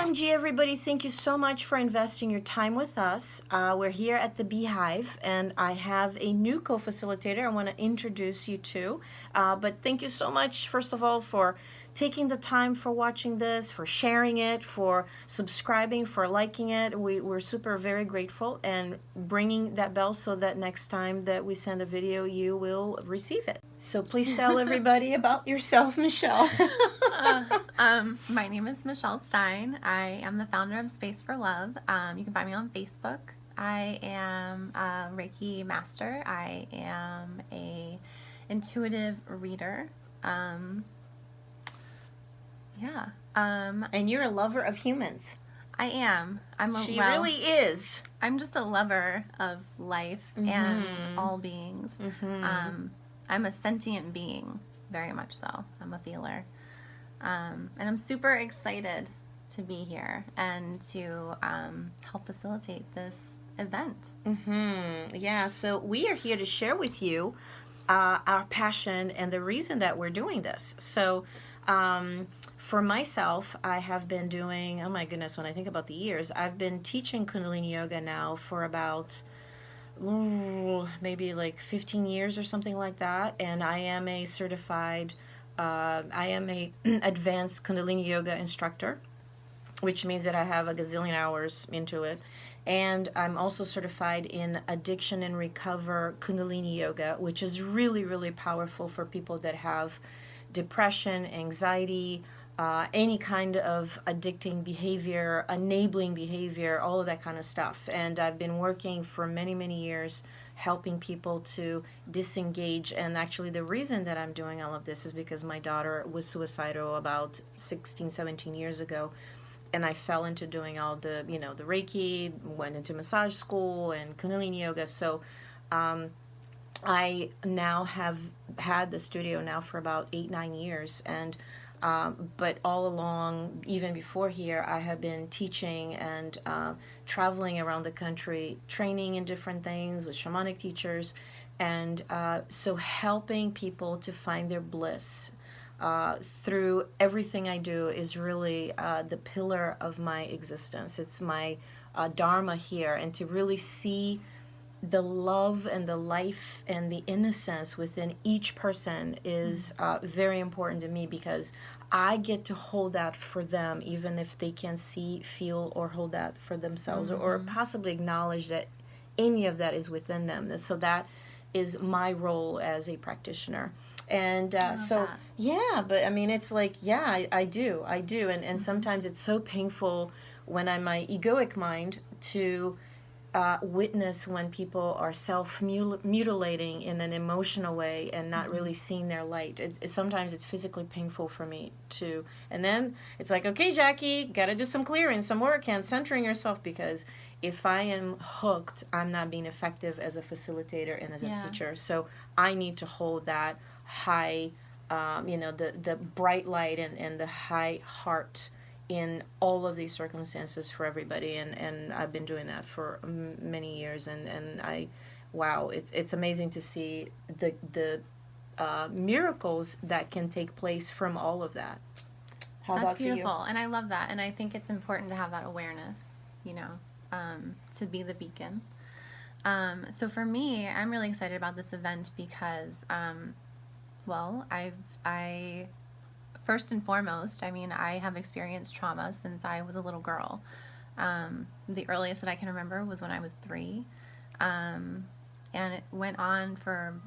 OMG, everybody, thank you so much for investing your time with us. We're here at the Beehive, and I have a new co-facilitator I want to introduce you to. But thank you so much, first of all, for taking the time for watching this, for sharing it, for subscribing, for liking it. We're super very grateful, and bringing that bell so that next time that we send a video, you will receive it. So please tell everybody about yourself, Michelle. My name is Michelle Stein. I am the founder of Space for Love. You can find me on Facebook. I am a Reiki master. I am a intuitive reader. And you're a lover of humans. I am. She really is. I'm just a lover of life and all beings. I'm a sentient being, very much so. I'm a feeler. And I'm super excited to be here and to help facilitate this event. Yeah, so we are here to share with you our passion and the reason that we're doing this. So for myself, I have been doing, oh my goodness, when I think about the years, I've been teaching Kundalini Yoga now for about maybe like 15 years or something like that. And I am a certified, I am a advanced Kundalini Yoga instructor, which means that I have a gazillion hours into it. And I'm also certified in addiction and recover Kundalini Yoga, which is really, really powerful for people that have depression, anxiety, any kind of addicting behavior, enabling behavior, all of that kind of stuff. And I've been working for many, many years helping people to disengage. And actually the reason that I'm doing all of this is because my daughter was suicidal about 16, 17 years ago. And I fell into doing all the, the Reiki, went into massage school and Kundalini Yoga. So I now have had the studio now for about 8-9 years. And but all along, even before here, I have been teaching and traveling around the country, training in different things with shamanic teachers. And so helping people to find their bliss through everything I do is really the pillar of my existence. It's my dharma here, and to really see the love and the life and the innocence within each person is very important to me, because I get to hold that for them, even if they can't see, feel, or hold that for themselves, or possibly acknowledge that any of that is within them. So that is my role as a practitioner. And so, that. yeah, but I mean, it's like, yeah, I do. And sometimes it's so painful when I'm my egoic mind to witness when people are self-mutilating in an emotional way and not really seeing their light. Sometimes it's physically painful for me too. And then it's like, okay, Jackie, gotta do some clearing, some work, and centering yourself, because if I am hooked, I'm not being effective as a facilitator and as a teacher. So I need to hold that high, the bright light and the high heart in all of these circumstances for everybody, and I've been doing that for many years, and wow, it's amazing to see the miracles that can take place from all of that. That's beautiful, and I love that, and I think it's important to have that awareness, to be the beacon. So for me, I'm really excited about this event because, I first and foremost, I have experienced trauma since I was a little girl. The earliest that I can remember was when I was 3. And it went on for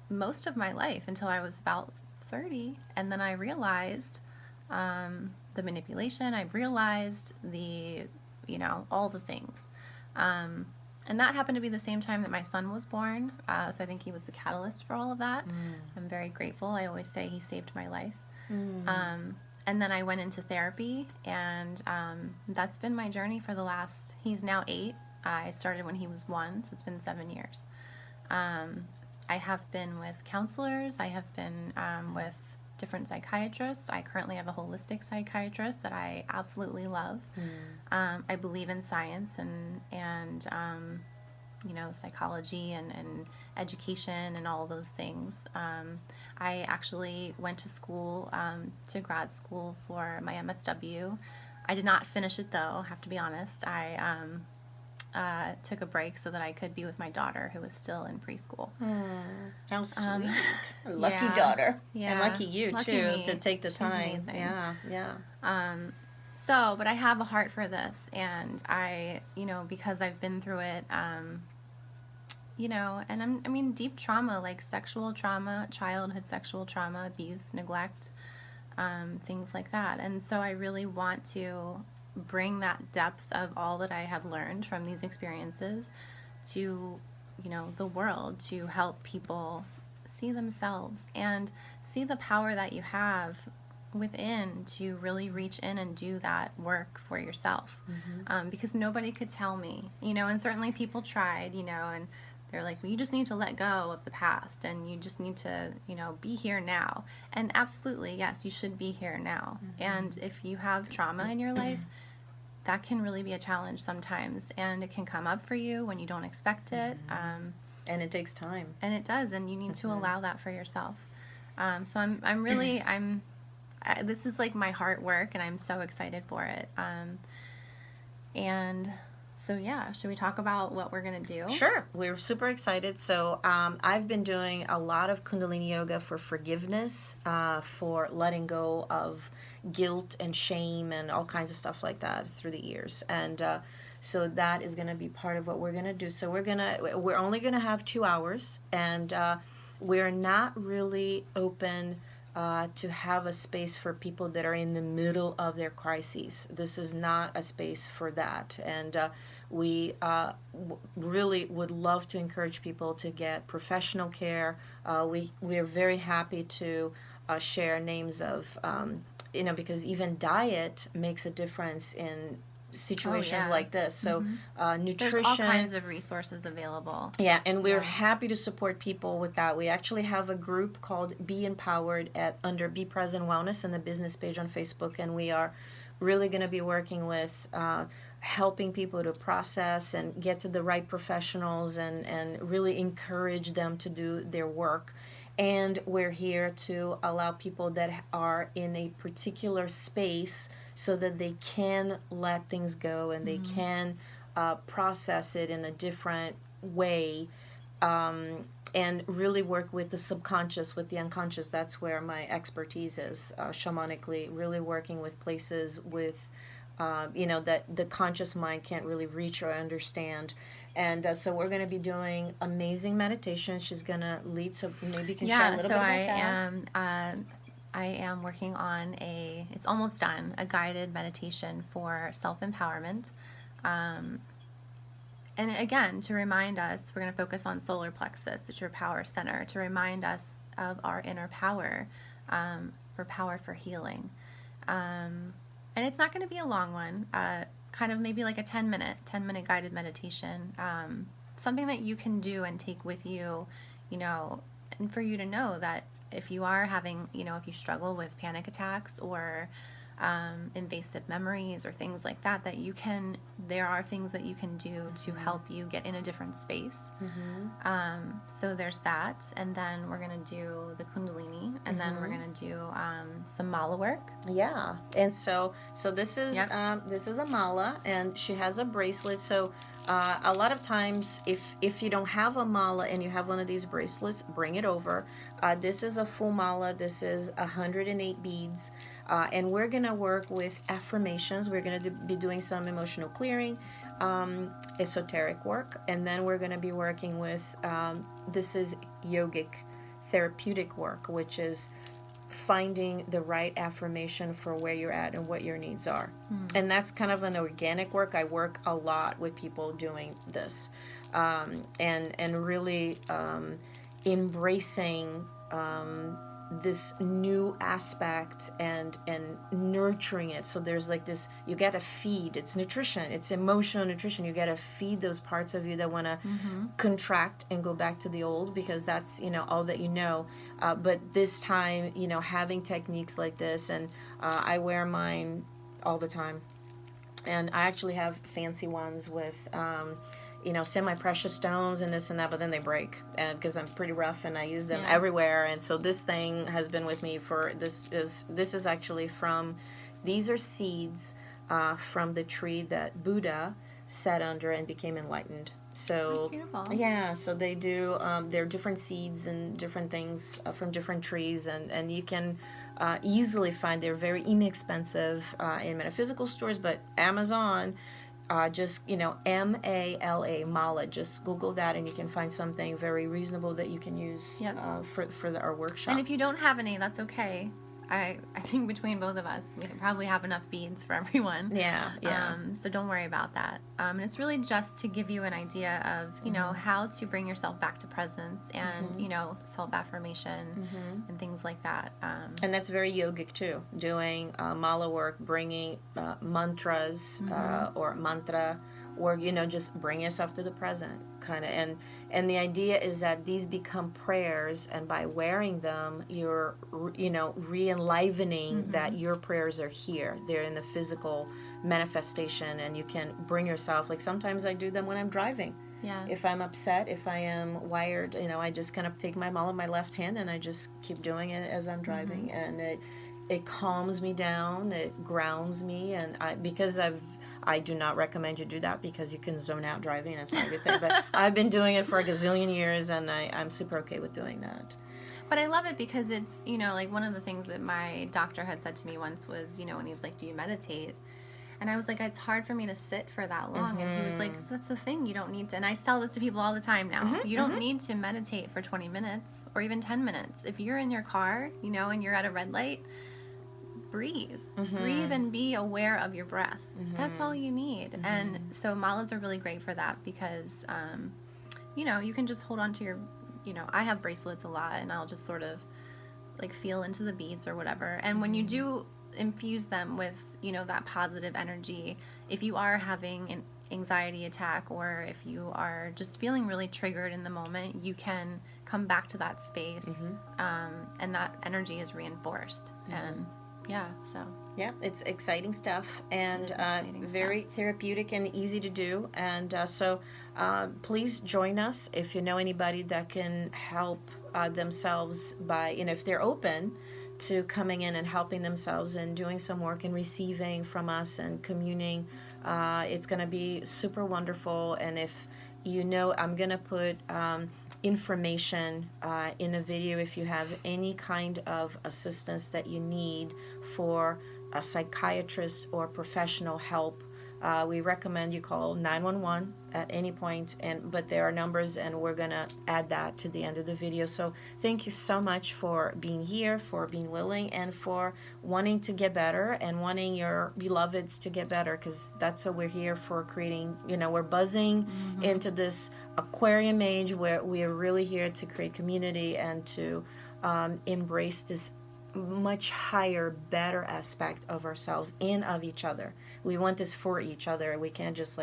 most of my life until I was about 30. And then I realized the manipulation. I realized all the things. And that happened to be the same time that my son was born. So I think he was the catalyst for all of that. I'm very grateful. I always say he saved my life. And then I went into therapy, and that's been my journey for he's now 8. I started when he was 1, so it's been 7 years. I have been with counselors. I have been with different psychiatrists. I currently have a holistic psychiatrist that I absolutely love. I believe in science and psychology and education and all those things. I actually went to school, to grad school for my MSW. I did not finish it though, have to be honest. I took a break so that I could be with my daughter who was still in preschool. How sweet. Lucky yeah, daughter. yeah. And lucky you, Lucky too, me. to take the She's time. amazing. Yeah. But I have a heart for this, and I, because I've been through it, and deep trauma, like sexual trauma, childhood sexual trauma, abuse, neglect, things like that. And so I really want to bring that depth of all that I have learned from these experiences to, the world, to help people see themselves and see the power that you have within to really reach in and do that work for yourself. Because nobody could tell me, and certainly people tried, and they're like, well, you just need to let go of the past and you just need to, be here now. And absolutely, yes, you should be here now. And if you have trauma in your life, that can really be a challenge sometimes. And it can come up for you when you don't expect it. And it takes time. And it does. And you need to allow that for yourself. So this is like my heart work, and I'm so excited for it. So yeah, should we talk about what we're going to do? Sure. We're super excited. So I've been doing a lot of Kundalini Yoga for forgiveness, for letting go of guilt and shame and all kinds of stuff like that through the years. And so that is going to be part of what we're going to do. So we're only going to have 2 hours, and we're not really open to have a space for people that are in the middle of their crises. This is not a space for that. And we really would love to encourage people to get professional care. We are very happy to share names of, because even diet makes a difference in situations like this. So nutrition. There's all kinds of resources available. Yeah, and we're happy to support people with that. We actually have a group called Be Empowered under Be Present Wellness and the business page on Facebook, and we are really going to be working with helping people to process and get to the right professionals and really encourage them to do their work. And we're here to allow people that are in a particular space so that they can let things go and they can process it in a different way, and really work with the subconscious, with the unconscious. That's where my expertise is, shamanically, really working with places with, that the conscious mind can't really reach or understand. And so we're going to be doing amazing meditation. She's going to lead, so maybe you can share a little bit about that. I am working on it's almost done, a guided meditation for self-empowerment. And again, to remind us, we're going to focus on solar plexus, it's your power center, to remind us of our inner power, for healing. And it's not going to be a long one, kind of maybe like a 10-minute guided meditation, something that you can do and take with you, and for you to know that if you are having, if you struggle with panic attacks or invasive memories or things like that, there are things that you can do to help you get in a different space. So there's that, and then we're going to do the Kundalini, and then we're going to do some mala work. Yeah, and so this is a mala, and she has a bracelet. So a lot of times, if you don't have a mala and you have one of these bracelets, bring it over. This is a full mala. This is 108 beads, and we're gonna work with affirmations. We're gonna be doing some emotional clearing, esoteric work, and then we're gonna be working with this is yogic therapeutic work, which is finding the right affirmation for where you're at and what your needs are. And that's kind of an organic work. I work a lot with people doing this, and really embracing this new aspect and nurturing it. So there's like this, you gotta feed, it's nutrition, it's emotional nutrition. You gotta feed those parts of you that want to contract and go back to the old, because that's all that but this time, having techniques like this, and I wear mine all the time, and I actually have fancy ones with semi-precious stones and this and that, but then they break, and because I'm pretty rough and I use them Yeah. everywhere. And so this thing has been with me for this is actually from, these are seeds from the tree that Buddha sat under and became enlightened. So That's beautiful. yeah, so they do. There are different seeds and different things from different trees, and you can easily find. They're very inexpensive in metaphysical stores, but Amazon. Just MALA, mala. Just Google that, and you can find something very reasonable that you can use Yep. for our workshop. And if you don't have any, that's okay. I think between both of us, we can probably have enough beads for everyone. Yeah. So don't worry about that. And it's really just to give you an idea of, how to bring yourself back to presence and, self-affirmation and things like that. And that's very yogic too. Doing mala work, bringing mantras or mantra, or just bring yourself to the present, kind of. And the idea is that these become prayers, and by wearing them, you're re-enlivening that your prayers are here. They're in the physical manifestation, and you can bring yourself. Like sometimes I do them when I'm driving. Yeah. If I'm upset, if I am wired, I just kind of take my mala in my left hand and I just keep doing it as I'm driving, and it calms me down, it grounds me, and I do not recommend you do that because you can zone out driving and it's not a good thing. But I've been doing it for a gazillion years, and I'm super okay with doing that. But I love it because it's, like one of the things that my doctor had said to me once was, when he was like, do you meditate? And I was like, it's hard for me to sit for that long. And he was like, that's the thing, you don't need to. And I tell this to people all the time now. You don't need to meditate for 20 minutes or even 10 minutes. If you're in your car, and you're at a red light, breathe. Breathe and be aware of your breath. That's all you need. And so malas are really great for that because, you can just hold on to your, I have bracelets a lot, and I'll just sort of like feel into the beads or whatever. And when you do infuse them with, that positive energy, if you are having an anxiety attack or if you are just feeling really triggered in the moment, you can come back to that space, and that energy is reinforced. And yeah, it's exciting stuff, and very therapeutic and easy to do. And so please join us if you know anybody that can help themselves by, if they're open to coming in and helping themselves and doing some work and receiving from us and communing. It's going to be super wonderful. And if I'm going to put information in the video if you have any kind of assistance that you need for a psychiatrist or professional help. We recommend you call 911 at any point, but there are numbers, and we're going to add that to the end of the video. So thank you so much for being here, for being willing, and for wanting to get better and wanting your beloveds to get better, because that's what we're here for, creating, we're buzzing into this aquarium age where we are really here to create community and to embrace this much higher, better aspect of ourselves and of each other. We want this for each other. We can't just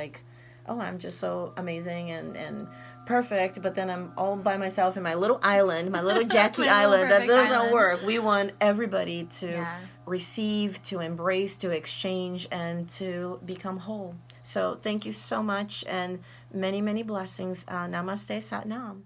I'm just so amazing and perfect, but then I'm all by myself in my little island, my little Jaque island. That doesn't work. We want everybody to receive, to embrace, to exchange, and to become whole. So thank you so much, and many, many blessings. Namaste, Sat Nam.